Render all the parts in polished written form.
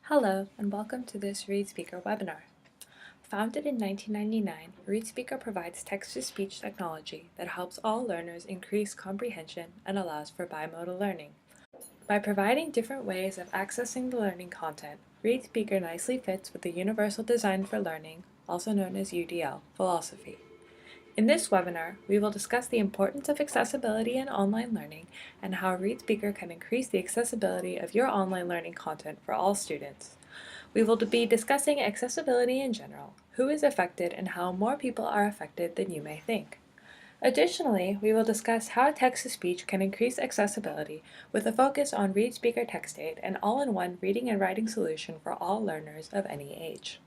Hello, and welcome to this ReadSpeaker webinar. Founded in 1999, ReadSpeaker provides text-to-speech technology that helps all learners increase comprehension and allows for bimodal learning. By providing different ways of accessing the learning content, ReadSpeaker nicely fits with the Universal Design for Learning, also known as UDL, philosophy. In this webinar, we will discuss the importance of accessibility in online learning and how ReadSpeaker can increase the accessibility of your online learning content for all students. We will be discussing accessibility in general, who is affected, and how more people are affected than you may think. Additionally, we will discuss how text-to-speech can increase accessibility with a focus on ReadSpeaker TextAid, an all-in-one reading and writing solution for all learners of any age.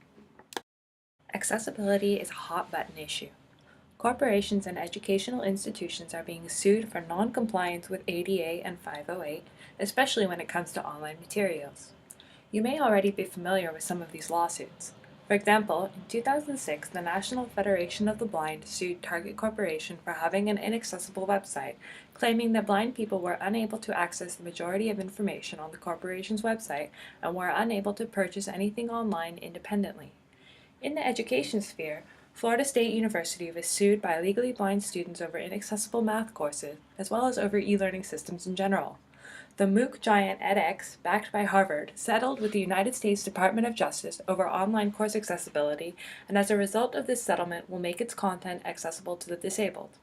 Accessibility is a hot-button issue. Corporations and educational institutions are being sued for non-compliance with ADA and 508, especially when it comes to online materials. You may already be familiar with some of these lawsuits. For example, in 2006, the National Federation of the Blind sued Target Corporation for having an inaccessible website, claiming that blind people were unable to access the majority of information on the corporation's website and were unable to purchase anything online independently. In the education sphere, Florida State University was sued by legally blind students over inaccessible math courses, as well as over e-learning systems in general. The MOOC giant edX, backed by Harvard, settled with the United States Department of Justice over online course accessibility, and as a result of this settlement will make its content accessible to the disabled.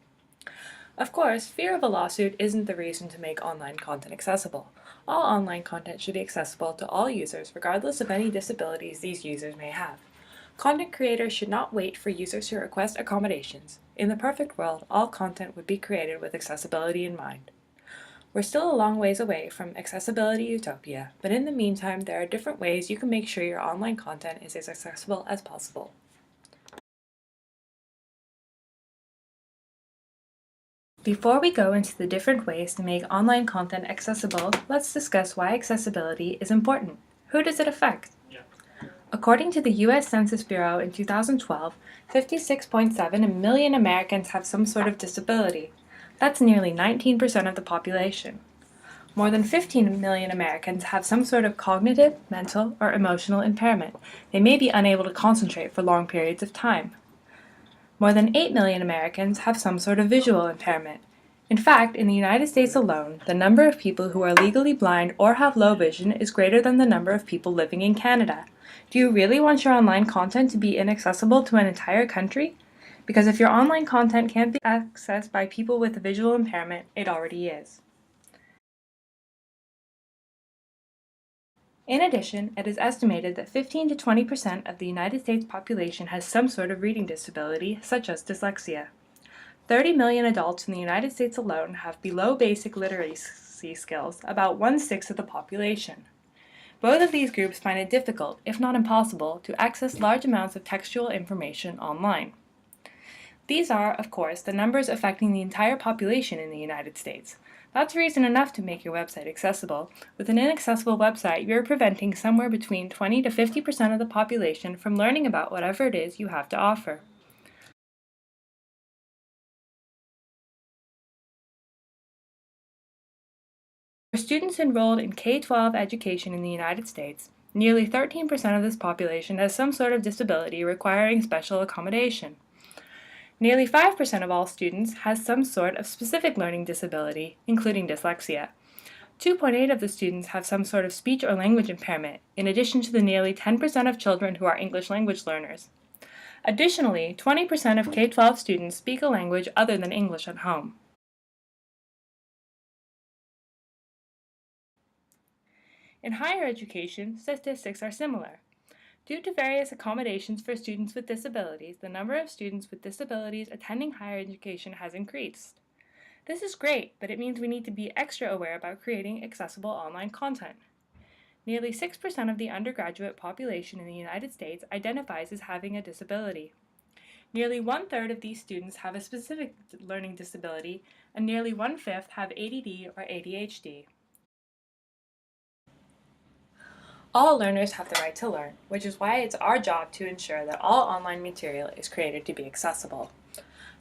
Of course, fear of a lawsuit isn't the reason to make online content accessible. All online content should be accessible to all users, regardless of any disabilities these users may have. Content creators should not wait for users to request accommodations. In the perfect world, all content would be created with accessibility in mind. We're still a long ways away from accessibility utopia, but in the meantime, there are different ways you can make sure your online content is as accessible as possible. Before we go into the different ways to make online content accessible, let's discuss why accessibility is important. Who does it affect? According to the U.S. Census Bureau in 2012, 56.7 million Americans have some sort of disability. That's nearly 19% of the population. More than 15 million Americans have some sort of cognitive, mental, or emotional impairment. They may be unable to concentrate for long periods of time. More than 8 million Americans have some sort of visual impairment. In fact, in the United States alone, the number of people who are legally blind or have low vision is greater than the number of people living in Canada. Do you really want your online content to be inaccessible to an entire country? Because if your online content can't be accessed by people with a visual impairment, it already is. In addition, it is estimated that 15 to 20% of the United States population has some sort of reading disability, such as dyslexia. 30 million adults in the United States alone have below basic literacy skills, about 1/6 of the population. Both of these groups find it difficult, if not impossible, to access large amounts of textual information online. These are, of course, the numbers affecting the entire population in the United States. That's reason enough to make your website accessible. With an inaccessible website, you're preventing somewhere between 20 to 50% of the population from learning about whatever it is you have to offer. For students enrolled in K-12 education in the United States, nearly 13% of this population has some sort of disability requiring special accommodation. Nearly 5% of all students has some sort of specific learning disability, including dyslexia. 2.8% of the students have some sort of speech or language impairment, in addition to the nearly 10% of children who are English language learners. Additionally, 20% of K-12 students speak a language other than English at home. In higher education, statistics are similar. Due to various accommodations for students with disabilities, the number of students with disabilities attending higher education has increased. This is great, but it means we need to be extra aware about creating accessible online content. Nearly 6% of the undergraduate population in the United States identifies as having a disability. Nearly 1/3 of these students have a specific learning disability, and nearly 1/5 have ADD or ADHD. All learners have the right to learn, which is why it's our job to ensure that all online material is created to be accessible.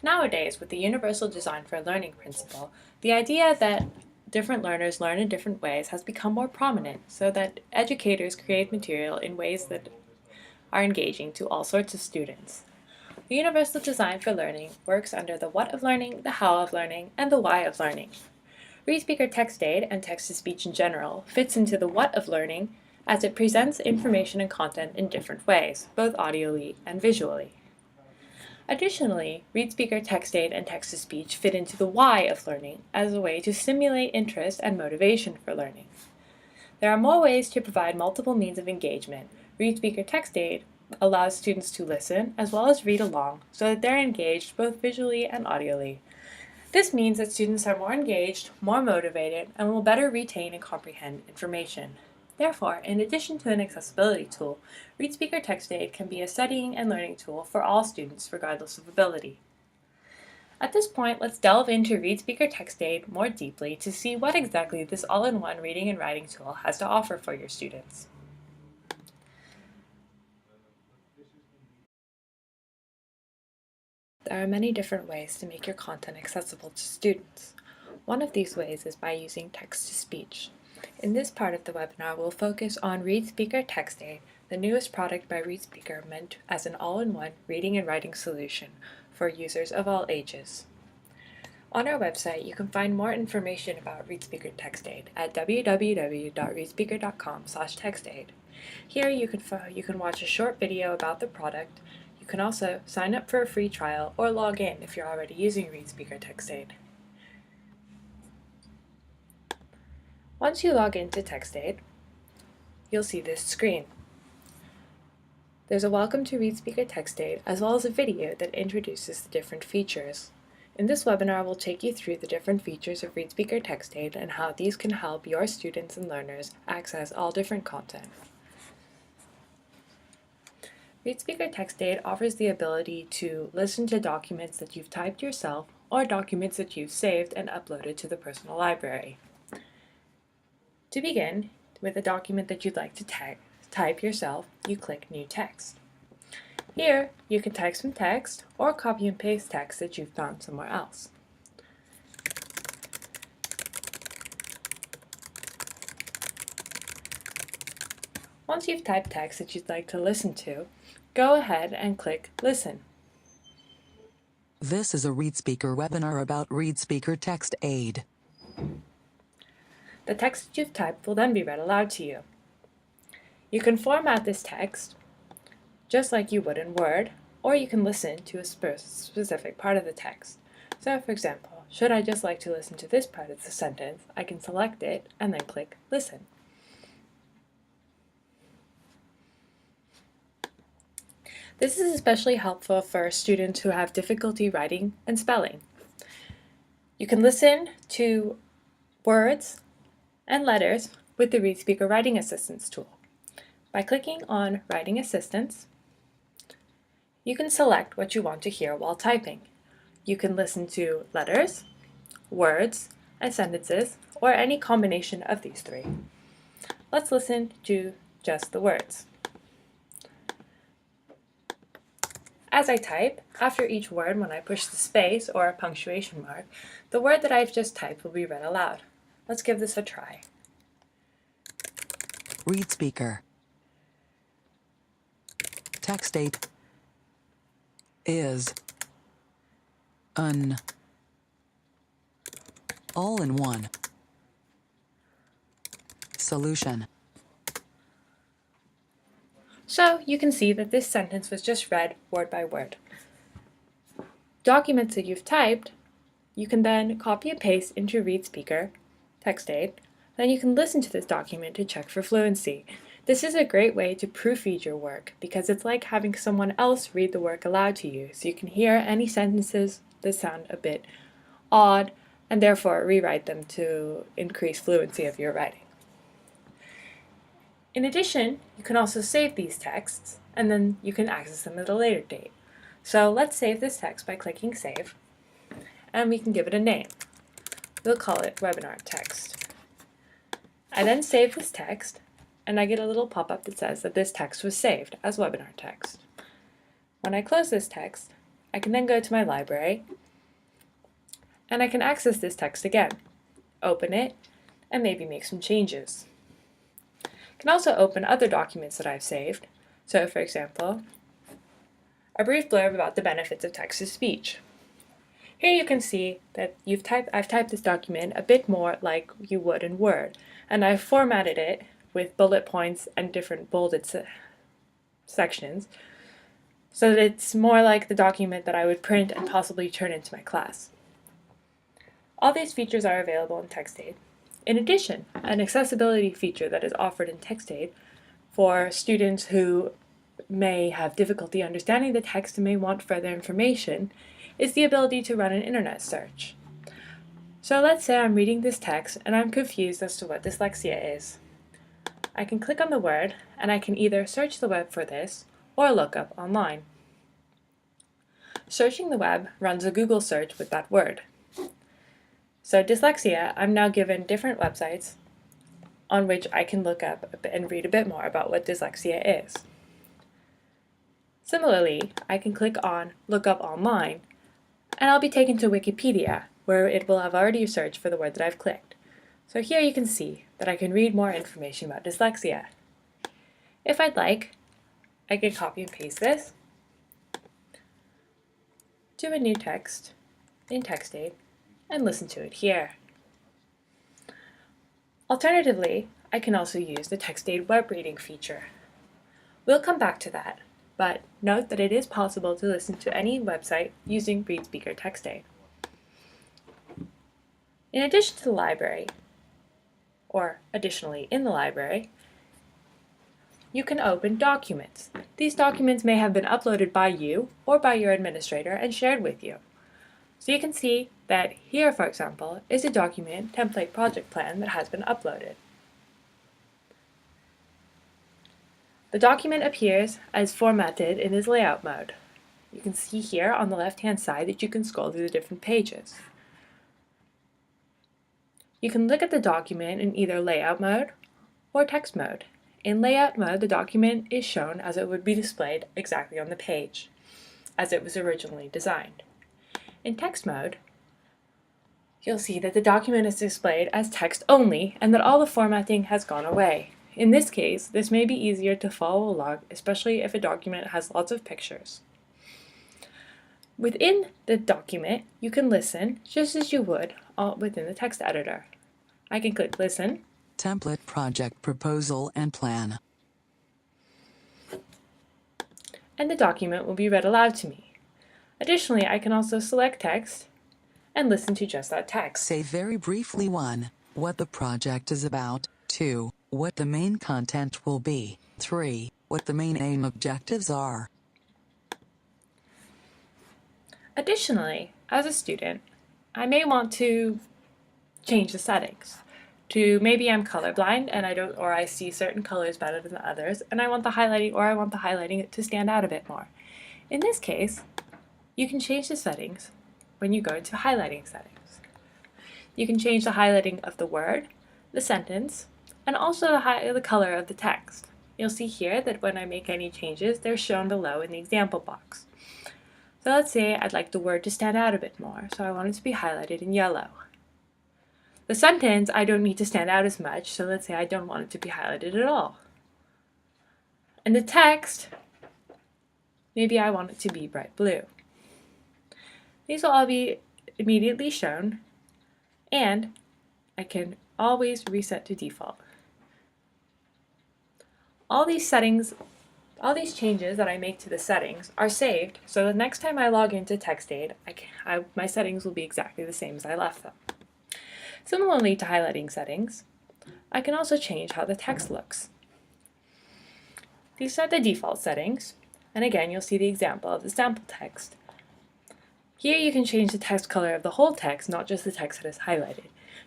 Nowadays, with the Universal Design for Learning principle, the idea that different learners learn in different ways has become more prominent, so that educators create material in ways that are engaging to all sorts of students. The universal design for learning works under the what of learning, the how of learning, and the why of learning. ReadSpeaker TextAid and text-to-speech in general fits into the what of learning as it presents information and content in different ways, both audially and visually. Additionally, ReadSpeaker TextAid and text-to-speech fit into the why of learning as a way to stimulate interest and motivation for learning. There are more ways to provide multiple means of engagement. ReadSpeaker TextAid allows students to listen as well as read along so that they're engaged both visually and audially. This means that students are more engaged, more motivated, and will better retain and comprehend information. Therefore, in addition to an accessibility tool, ReadSpeaker TextAid can be a studying and learning tool for all students regardless of ability. At this point, let's delve into ReadSpeaker TextAid more deeply to see what exactly this all-in-one reading and writing tool has to offer for your students. There are many different ways to make your content accessible to students. One of these ways is by using text-to-speech. In this part of the webinar, we'll focus on ReadSpeaker TextAid, the newest product by ReadSpeaker meant as an all-in-one reading and writing solution for users of all ages. On our website, you can find more information about ReadSpeaker TextAid at www.readspeaker.com/textaid. Here you can watch a short video about the product. You can also sign up for a free trial or log in if you're already using ReadSpeaker TextAid. Once you log into TextAid, you'll see this screen. There's a welcome to ReadSpeaker TextAid as well as a video that introduces the different features. In this webinar, we'll take you through the different features of ReadSpeaker TextAid and how these can help your students and learners access all different content. ReadSpeaker TextAid offers the ability to listen to documents that you've typed yourself or documents that you've saved and uploaded to the personal library. To begin, with a document that you'd like to type yourself, you click New Text. Here, you can type some text or copy and paste text that you've found somewhere else. Once you've typed text that you'd like to listen to, go ahead and click Listen. This is a ReadSpeaker webinar about ReadSpeaker TextAid. The text that you've typed will then be read aloud to you. You can format this text just like you would in Word, or you can listen to a specific part of the text. So, for example, should I just like to listen to this part of the sentence, I can select it and then click Listen. This is especially helpful for students who have difficulty writing and spelling. You can listen to words and letters with the ReadSpeaker Writing Assistance tool. By clicking on Writing Assistance, you can select what you want to hear while typing. You can listen to letters, words, and sentences, or any combination of these three. Let's listen to just the words. As I type, after each word, when I push the space or a punctuation mark, the word that I've just typed will be read aloud. Let's give this a try. ReadSpeaker TextAid is an all-in-one solution. So you can see that this sentence was just read word by word. Documents that you've typed, you can then copy and paste into ReadSpeaker TextAid. Then you can listen to this document to check for fluency. This is a great way to proofread your work because it's like having someone else read the work aloud to you, so you can hear any sentences that sound a bit odd and therefore rewrite them to increase fluency of your writing. In addition, you can also save these texts and then you can access them at a later date. So let's save this text by clicking Save, and we can give it a name. We'll call it Webinar Text. I then save this text, and I get a little pop-up that says that this text was saved as webinar text. When I close this text, I can then go to my library, and I can access this text again, open it, and maybe make some changes. I can also open other documents that I've saved. So for example, a brief blurb about the benefits of text-to-speech. Here you can see that I've typed this document a bit more like you would in Word, and I've formatted it with bullet points and different bolded sections so that it's more like the document that I would print and possibly turn into my class. All these features are available in TextAid. In addition, an accessibility feature that is offered in TextAid for students who may have difficulty understanding the text and may want further information is the ability to run an internet search. So let's say I'm reading this text and I'm confused as to what dyslexia is. I can click on the word and I can either search the web for this or look up online. Searching the web runs a Google search with that word. So dyslexia, I'm now given different websites on which I can look up and read a bit more about what dyslexia is. Similarly, I can click on Look Up Online, and I'll be taken to Wikipedia, where it will have already searched for the word that I've clicked. So here you can see that I can read more information about dyslexia. If I'd like, I can copy and paste this to a new text in TextAid and listen to it here. Alternatively, I can also use the TextAid web reading feature. We'll come back to that, but note that it is possible to listen to any website using ReadSpeaker TextAid. In addition to the library, or additionally in the library, you can open documents. These documents may have been uploaded by you or by your administrator and shared with you. So you can see that here, for example, is a document template project plan that has been uploaded. The document appears as formatted in this layout mode. You can see here on the left-hand side that you can scroll through the different pages. You can look at the document in either layout mode or text mode. In layout mode, the document is shown as it would be displayed exactly on the page, as it was originally designed. In text mode, you'll see that the document is displayed as text only and that all the formatting has gone away. In this case, this may be easier to follow along, especially if a document has lots of pictures. Within the document, you can listen just as you would within the text editor. I can click Listen. Template project proposal and plan. And the document will be read aloud to me. Additionally, I can also select text and listen to just that text. Say very briefly 1. What the project is about. 2. What the main content will be. 3. What the main aim objectives are. Additionally, as a student, I may want to change the settings to maybe I'm colorblind and I see certain colors better than others and I want the highlighting to stand out a bit more. In this case, you can change the settings when you go into highlighting settings. You can change the highlighting of the word, the sentence, and also the color of the text. You'll see here that when I make any changes, they're shown below in the example box. So let's say I'd like the word to stand out a bit more, so I want it to be highlighted in yellow. The sentence, I don't need to stand out as much, so let's say I don't want it to be highlighted at all. And the text, maybe I want it to be bright blue. These will all be immediately shown, and I can always reset to default. All these changes that I make to the settings are saved, so the next time I log into TextAid, my settings will be exactly the same as I left them. Similarly to highlighting settings, I can also change how the text looks. These are the default settings, and again you'll see the example of the sample text. Here you can change the text color of the whole text, not just the text that is highlighted.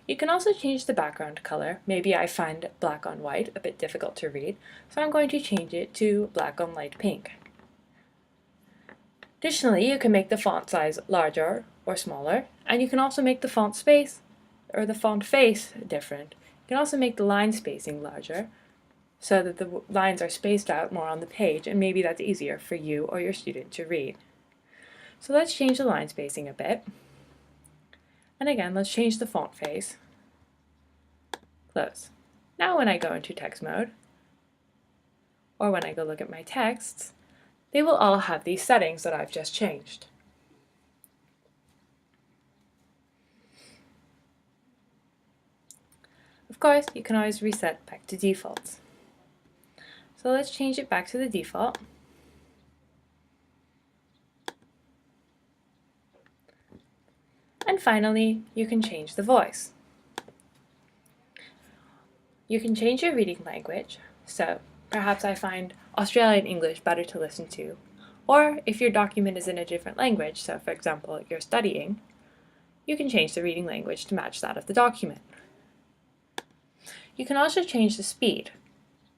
You can also change the background color. Maybe I find black on white a bit difficult to read, so I'm going to change it to black on light pink. Additionally, you can make the font size larger or smaller, and you can also make the font space or the font face different. You can also make the line spacing larger so that the lines are spaced out more on the page, and maybe that's easier for you or your student to read. So let's change the line spacing a bit. And again, let's change the font face. close. Now when I go into text mode, or when I go look at my texts, they will all have these settings that I've just changed. Of course, you can always reset back to defaults. So let's change it back to the default. And finally, you can change the voice. You can change your reading language, so perhaps I find Australian English better to listen to, or if your document is in a different language, so for example, you're studying, you can change the reading language to match that of the document. You can also change the speed.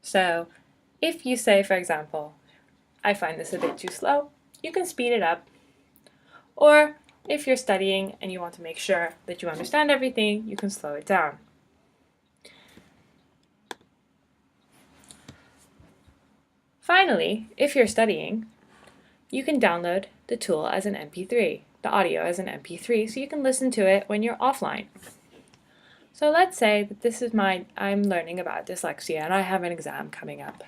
So if you say, for example, I find this a bit too slow, you can speed it up. Or if you're studying and you want to make sure that you understand everything, you can slow it down. Finally, if you're studying, you can download the tool as an MP3, the audio as an MP3, so you can listen to it when you're offline. So let's say that I'm learning about dyslexia and I have an exam coming up.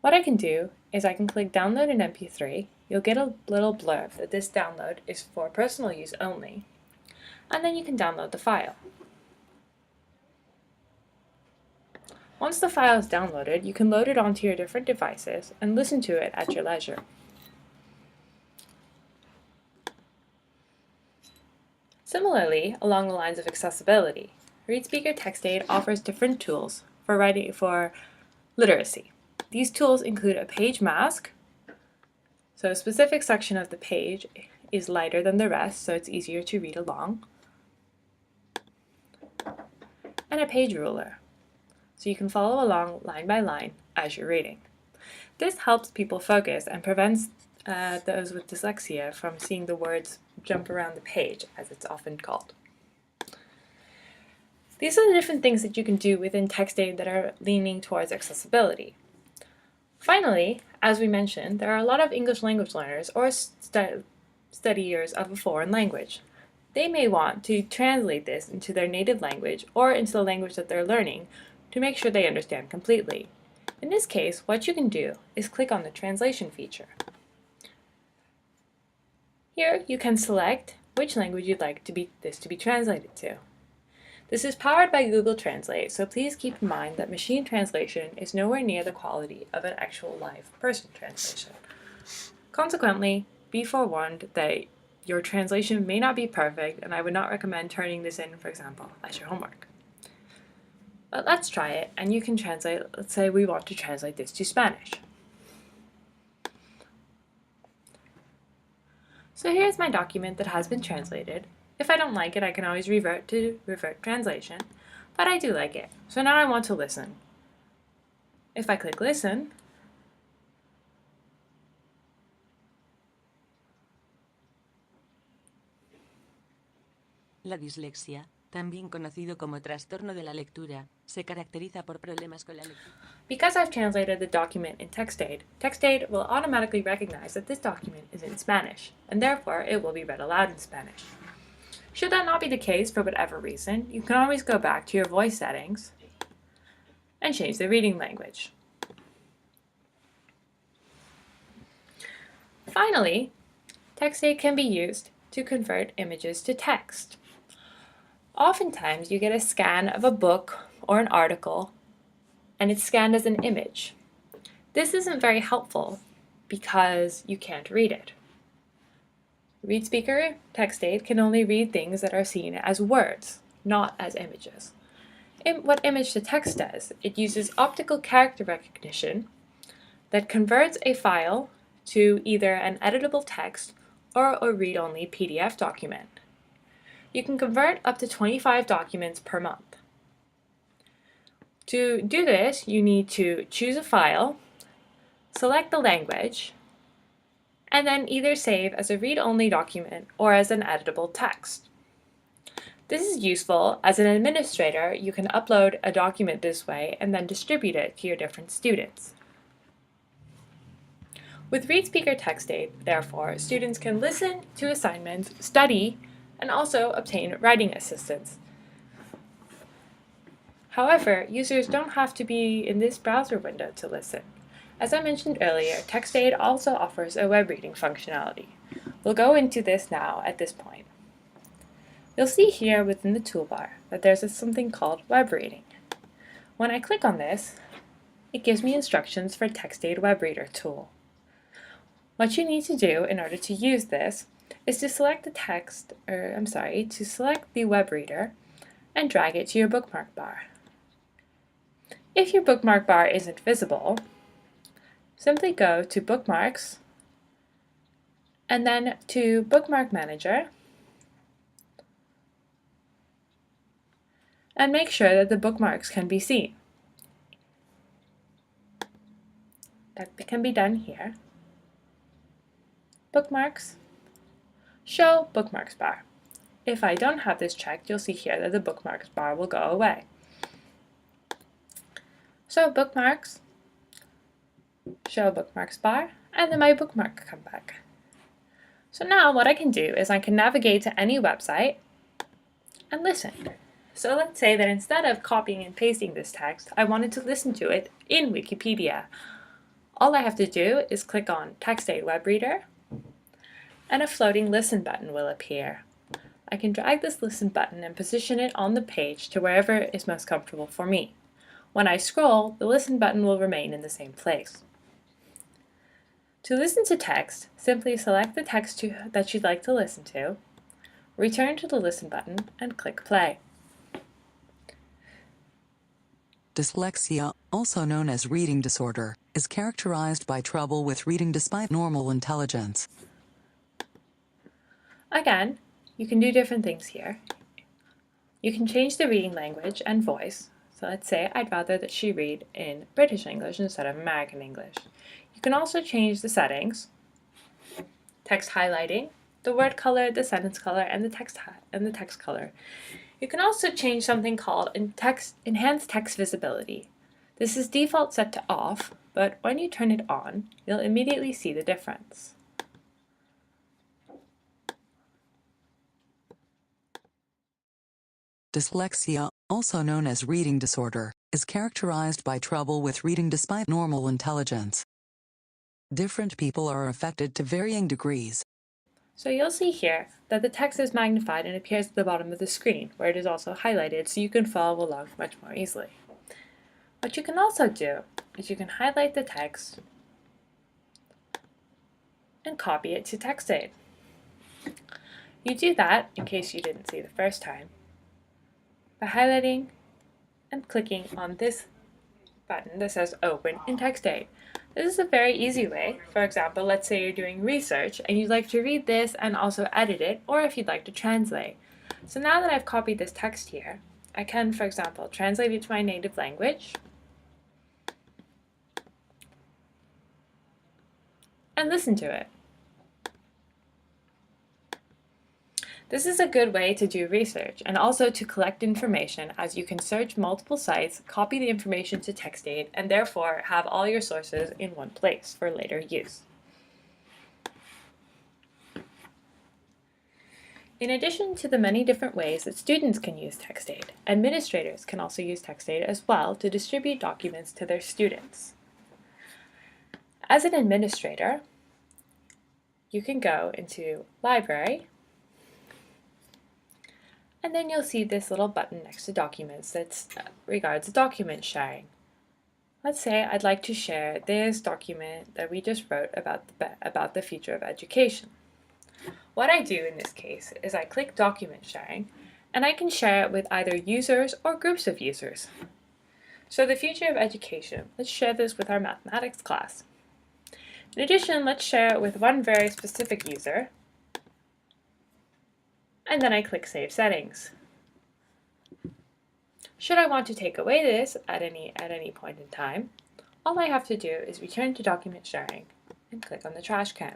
What I can do is I can click download an MP3. You'll get a little blurb that this download is for personal use only, and then you can download the file. Once the file is downloaded, you can load it onto your different devices and listen to it at your leisure. Similarly, along the lines of accessibility, ReadSpeaker TextAid offers different tools for literacy. These tools include a page mask, so a specific section of the page is lighter than the rest, so it's easier to read along, and a page ruler, so you can follow along line by line as you're reading. This helps people focus and prevents those with dyslexia from seeing the words jump around the page, as it's often called. These are the different things that you can do within TextAid that are leaning towards accessibility. Finally, as we mentioned, there are a lot of English language learners or studiers of a foreign language. They may want to translate this into their native language or into the language that they're learning to make sure they understand completely. In this case, what you can do is click on the translation feature. Here you can select which language you'd like this to be translated to. This is powered by Google Translate, so please keep in mind that machine translation is nowhere near the quality of an actual live person translation. Consequently, be forewarned that your translation may not be perfect, and I would not recommend turning this in, for example, as your homework. But let's try it, and you can translate. Let's say we want to translate this to Spanish. So here's my document that has been translated. If I don't like it, I can always revert to revert translation, but I do like it. So now I want to listen. If I click listen, La dislexia, también conocido como trastorno de la lectura, se caracteriza por problemas con la lectura. Because I've translated the document in TextAid, TextAid will automatically recognize that this document is in Spanish, and therefore it will be read aloud in Spanish. Should that not be the case for whatever reason, you can always go back to your voice settings and change the reading language. Finally, TextAid can be used to convert images to text. Oftentimes, you get a scan of a book or an article, and it's scanned as an image. This isn't very helpful because you can't read it. ReadSpeaker TextAid can only read things that are seen as words, not as images. What image to text does, it uses optical character recognition that converts a file to either an editable text or a read-only PDF document. You can convert up to 25 documents per month. To do this, you need to choose a file, select the language, and then either save as a read-only document or as an editable text. This is useful as an administrator. You can upload a document this way and then distribute it to your different students. With ReadSpeaker TextAid, therefore, students can listen to assignments, study, and also obtain writing assistance. However, users don't have to be in this browser window to listen. As I mentioned earlier, TextAid also offers a web reading functionality. We'll go into this now at this point. You'll see here within the toolbar that there's something called web reading. When I click on this, it gives me instructions for TextAid Web Reader tool. What you need to do in order to use this is to select select the web reader and drag it to your bookmark bar. If your bookmark bar isn't visible, simply go to Bookmarks and then to Bookmark Manager and make sure that the bookmarks can be seen. That can be done here. Bookmarks, Show Bookmarks bar. If I don't have this checked, you'll see here that the bookmarks bar will go away. So Bookmarks, Show Bookmarks bar, and then my bookmark come back. So now what I can do is I can navigate to any website and listen. So let's say that instead of copying and pasting this text, I wanted to listen to it in Wikipedia. All I have to do is click on TextAid Web Reader, and a floating listen button will appear. I can drag this listen button and position it on the page to wherever is most comfortable for me. When I scroll, the listen button will remain in the same place. To listen to text, simply select the text that you'd like to listen to, return to the listen button, and click play. Dyslexia, also known as reading disorder, is characterized by trouble with reading despite normal intelligence. Again, you can do different things here. You can change the reading language and voice. So let's say I'd rather that she read in British English instead of American English. You can also change the settings, text highlighting, the word color, the sentence color, and the text color. You can also change something called enhanced text visibility. This is default set to off, but when you turn it on, you'll immediately see the difference. Dyslexia, also known as reading disorder, is characterized by trouble with reading despite normal intelligence. Different people are affected to varying degrees. So you'll see here that the text is magnified and appears at the bottom of the screen, where it is also highlighted so you can follow along much more easily. What you can also do is you can highlight the text and copy it to TextAid. You do that, in case you didn't see the first time, by highlighting and clicking on this button that says Open in TextAid. This is a very easy way. For example, let's say you're doing research and you'd like to read this and also edit it, or if you'd like to translate. So now that I've copied this text here, I can, for example, translate it to my native language and listen to it. This is a good way to do research and also to collect information, as you can search multiple sites, copy the information to TextAid, and therefore have all your sources in one place for later use. In addition to the many different ways that students can use TextAid, administrators can also use TextAid as well to distribute documents to their students. As an administrator, you can go into Library, and then you'll see this little button next to Documents that regards document sharing. Let's say I'd like to share this document that we just wrote about the future of education. What I do in this case is I click Document Sharing, and I can share it with either users or groups of users. So the future of education, let's share this with our mathematics class. In addition, let's share it with one very specific user, and then I click Save Settings. Should I want to take away this at any point in time, all I have to do is return to Document Sharing and click on the trash can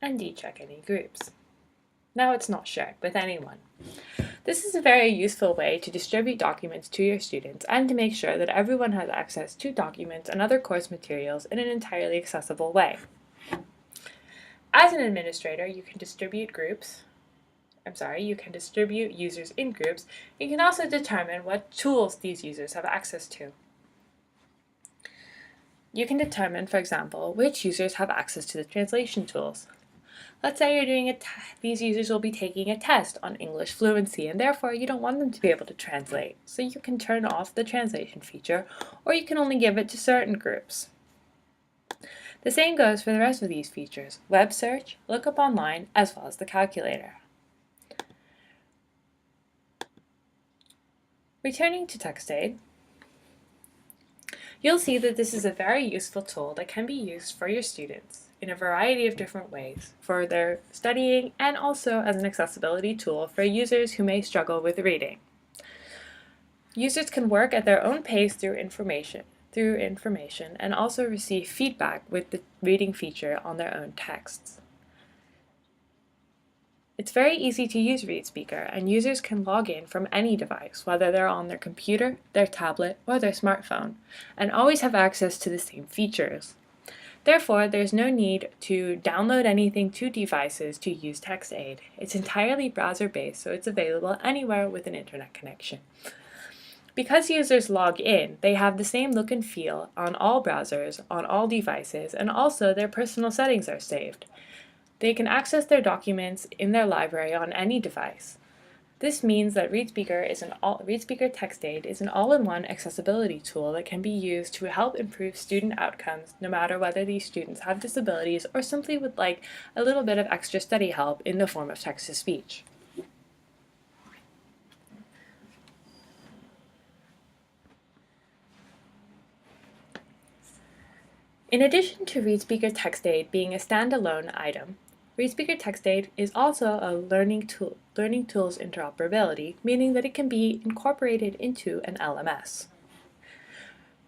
and decheck any groups. Now it's not shared with anyone. This is a very useful way to distribute documents to your students and to make sure that everyone has access to documents and other course materials in an entirely accessible way. As an administrator, you can distribute groups, you can distribute users in groups. You can also determine what tools these users have access to. You can determine, for example, which users have access to the translation tools. Let's say you're doing these users will be taking a test on English fluency, and therefore you don't want them to be able to translate. So you can turn off the translation feature, or you can only give it to certain groups. The same goes for the rest of these features: web search, lookup online, as well as the calculator. Returning to TextAid, you'll see that this is a very useful tool that can be used for your students in a variety of different ways for their studying, and also as an accessibility tool for users who may struggle with reading. Users can work at their own pace through information and also receive feedback with the reading feature on their own texts. It's very easy to use ReadSpeaker, and users can log in from any device, whether they're on their computer, their tablet, or their smartphone, and always have access to the same features. Therefore, there's no need to download anything to devices to use TextAid. It's entirely browser-based, so it's available anywhere with an internet connection. Because users log in, they have the same look and feel on all browsers, on all devices, and also their personal settings are saved. They can access their documents in their library on any device. This means that ReadSpeaker TextAid is an all-in-one accessibility tool that can be used to help improve student outcomes, no matter whether these students have disabilities or simply would like a little bit of extra study help in the form of text-to-speech. In addition to ReadSpeaker TextAid being a standalone item, ReadSpeaker TextAid is also a learning tools interoperability, meaning that it can be incorporated into an LMS.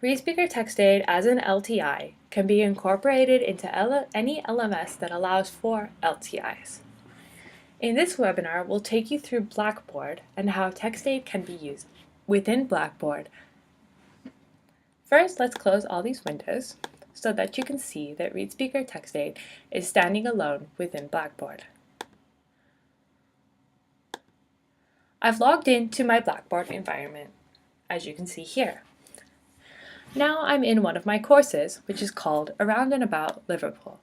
ReadSpeaker TextAid as an LTI can be incorporated into any LMS that allows for LTIs. In this webinar, we'll take you through Blackboard and how TextAid can be used within Blackboard. First, let's close all these windows so that you can see that ReadSpeaker TextAid is standing alone within Blackboard. I've logged into my Blackboard environment, as you can see here. Now I'm in one of my courses, which is called Around and About Liverpool.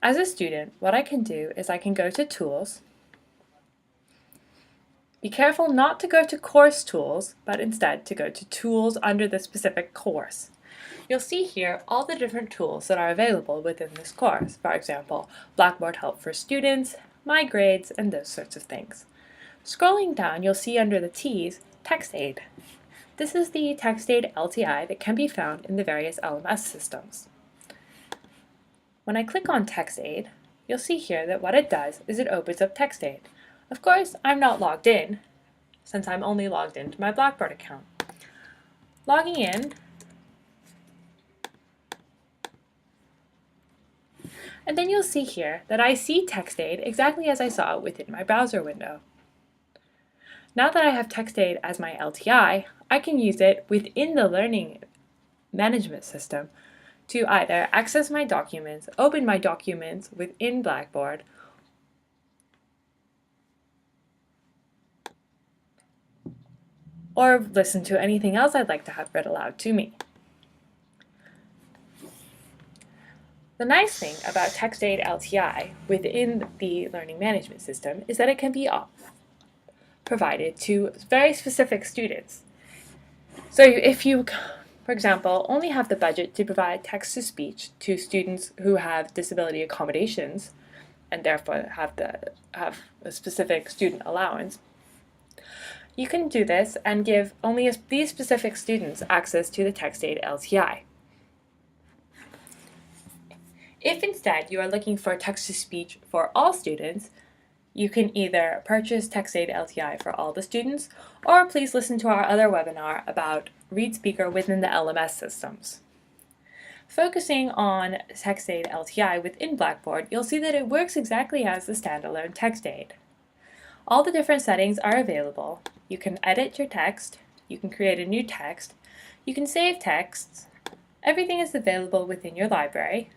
As a student, what I can do is I can go to Tools. Be careful not to go to Course Tools, but instead to go to Tools under the specific course. You'll see here all the different tools that are available within this course. For example, Blackboard Help for Students, My Grades, and those sorts of things. Scrolling down, you'll see under the T's, TextAid. This is the TextAid LTI that can be found in the various LMS systems. When I click on TextAid, you'll see here that what it does is it opens up TextAid. Of course, I'm not logged in, since I'm only logged into my Blackboard account. Logging in, and then you'll see here that I see TextAid exactly as I saw it within my browser window. Now that I have TextAid as my LTI, I can use it within the learning management system to either access my documents, open my documents within Blackboard, or listen to anything else I'd like to have read aloud to me. The nice thing about TextAid LTI within the learning management system is that it can be provided to very specific students. So if you, for example, only have the budget to provide text-to-speech to students who have disability accommodations and therefore have a specific student allowance, you can do this and give only these specific students access to the TextAid LTI. If instead you are looking for text-to-speech for all students, you can either purchase TextAid LTI for all the students, or please listen to our other webinar about ReadSpeaker within the LMS systems. Focusing on TextAid LTI within Blackboard, you'll see that it works exactly as the standalone TextAid. All the different settings are available. You can edit your text, you can create a new text, you can save texts. Everything is available within your library.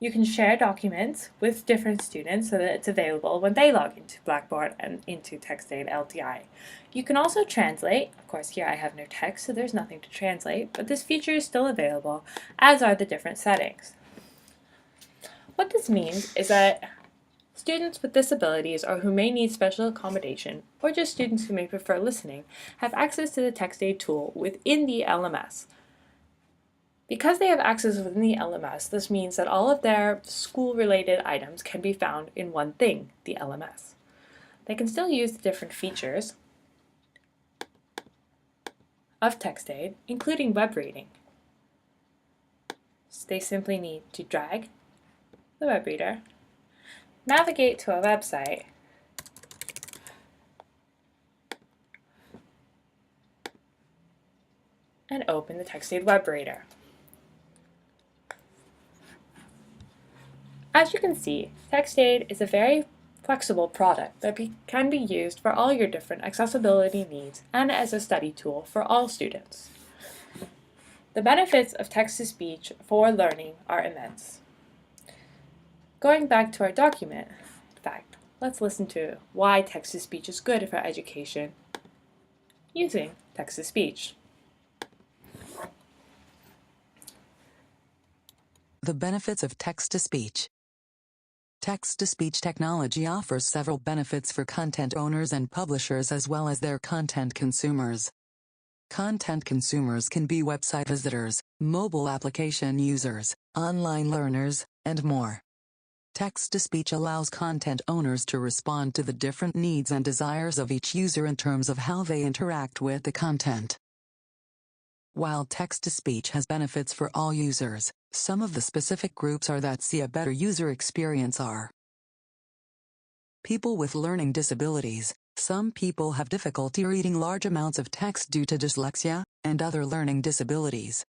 You can share documents with different students so that it's available when they log into Blackboard and into TextAid LTI. You can also translate. Of course, here I have no text, so there's nothing to translate, but this feature is still available, as are the different settings. What this means is that students with disabilities or who may need special accommodation, or just students who may prefer listening, have access to the TextAid tool within the LMS. Because they have access within the LMS, this means that all of their school-related items can be found in one thing, the LMS. They can still use the different features of TextAid, including web reading. So they simply need to drag the web reader, navigate to a website, and open the TextAid web reader. As you can see, TextAid is a very flexible product that can be used for all your different accessibility needs and as a study tool for all students. The benefits of text-to-speech for learning are immense. Going back to our document, in fact, let's listen to why text-to-speech is good for education using text-to-speech. The benefits of text-to-speech. Text-to-speech technology offers several benefits for content owners and publishers as well as their content consumers. Content consumers can be website visitors, mobile application users, online learners, and more. Text-to-speech allows content owners to respond to the different needs and desires of each user in terms of how they interact with the content. While text-to-speech has benefits for all users, some of the specific groups are that see a better user experience are people with learning disabilities. Some people have difficulty reading large amounts of text due to dyslexia and other learning disabilities.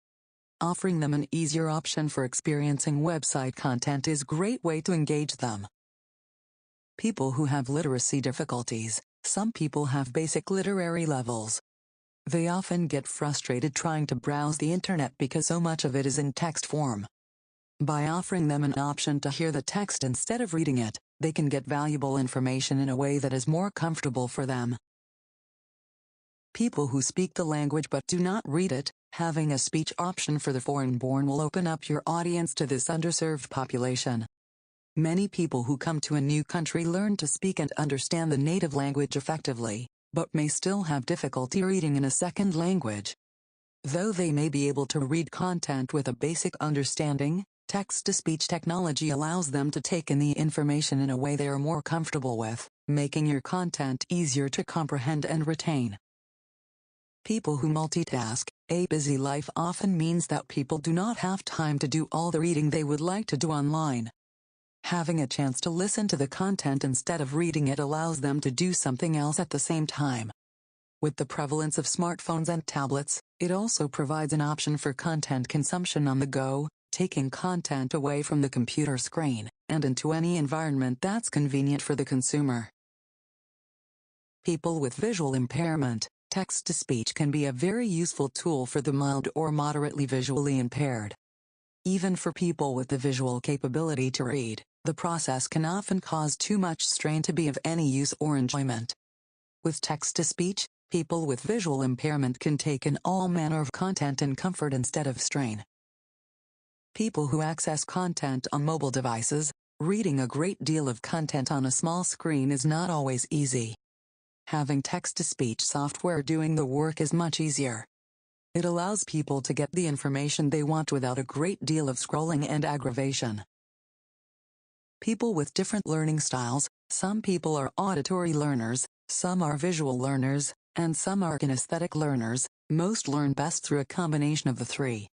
Offering them an easier option for experiencing website content is a great way to engage them. People who have literacy difficulties. Some people have basic literary levels. They often get frustrated trying to browse the internet because so much of it is in text form. By offering them an option to hear the text instead of reading it, they can get valuable information in a way that is more comfortable for them. People who speak the language but do not read it, having a speech option for the foreign-born will open up your audience to this underserved population. Many people who come to a new country learn to speak and understand the native language effectively, but may still have difficulty reading in a second language. Though they may be able to read content with a basic understanding, text-to-speech technology allows them to take in the information in a way they are more comfortable with, making your content easier to comprehend and retain. People who multitask. A busy life often means that people do not have time to do all the reading they would like to do online. Having a chance to listen to the content instead of reading it allows them to do something else at the same time. With the prevalence of smartphones and tablets, it also provides an option for content consumption on the go, taking content away from the computer screen and into any environment that's convenient for the consumer. People with visual impairment. Text-to-speech can be a very useful tool for the mild or moderately visually impaired. Even for people with the visual capability to read, the process can often cause too much strain to be of any use or enjoyment. With text-to-speech, people with visual impairment can take in all manner of content in comfort instead of strain. People who access content on mobile devices. Reading a great deal of content on a small screen is not always easy. Having text-to-speech software doing the work is much easier. It allows people to get the information they want without a great deal of scrolling and aggravation. People with different learning styles. Some people are auditory learners, some are visual learners, and some are kinesthetic learners. Most learn best through a combination of the three.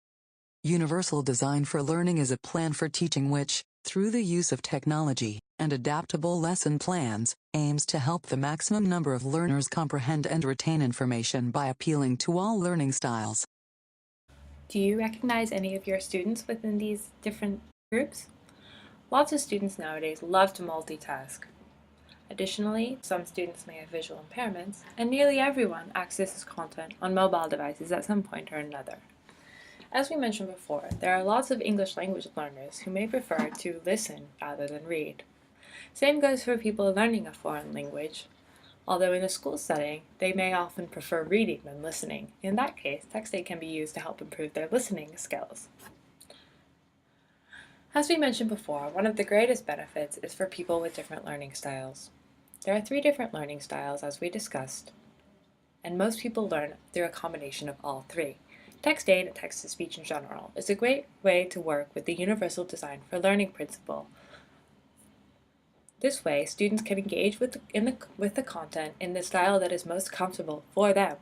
Universal design for learning is a plan for teaching which, through the use of technology and adaptable lesson plans, aims to help the maximum number of learners comprehend and retain information by appealing to all learning styles. Do you recognize any of your students within these different groups? Lots of students nowadays love to multitask. Additionally, some students may have visual impairments, and nearly everyone accesses content on mobile devices at some point or another. As we mentioned before, there are lots of English language learners who may prefer to listen rather than read. Same goes for people learning a foreign language. Although in a school setting, they may often prefer reading than listening. In that case, TextAid can be used to help improve their listening skills. As we mentioned before, one of the greatest benefits is for people with different learning styles. There are 3 different learning styles as we discussed, and most people learn through a combination of all 3. TextAid and text-to-speech in general is a great way to work with the universal design for learning principle. This way, students can engage with the content in the style that is most comfortable for them.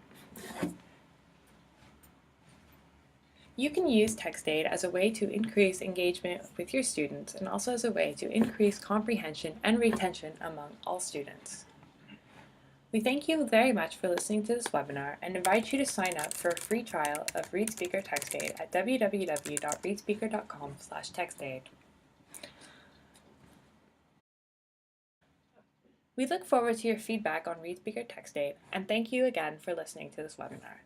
You can use TextAid as a way to increase engagement with your students and also as a way to increase comprehension and retention among all students. We thank you very much for listening to this webinar and invite you to sign up for a free trial of ReadSpeaker TextAid at www.readspeaker.com/textaid. We look forward to your feedback on ReadSpeaker TextAid and thank you again for listening to this webinar.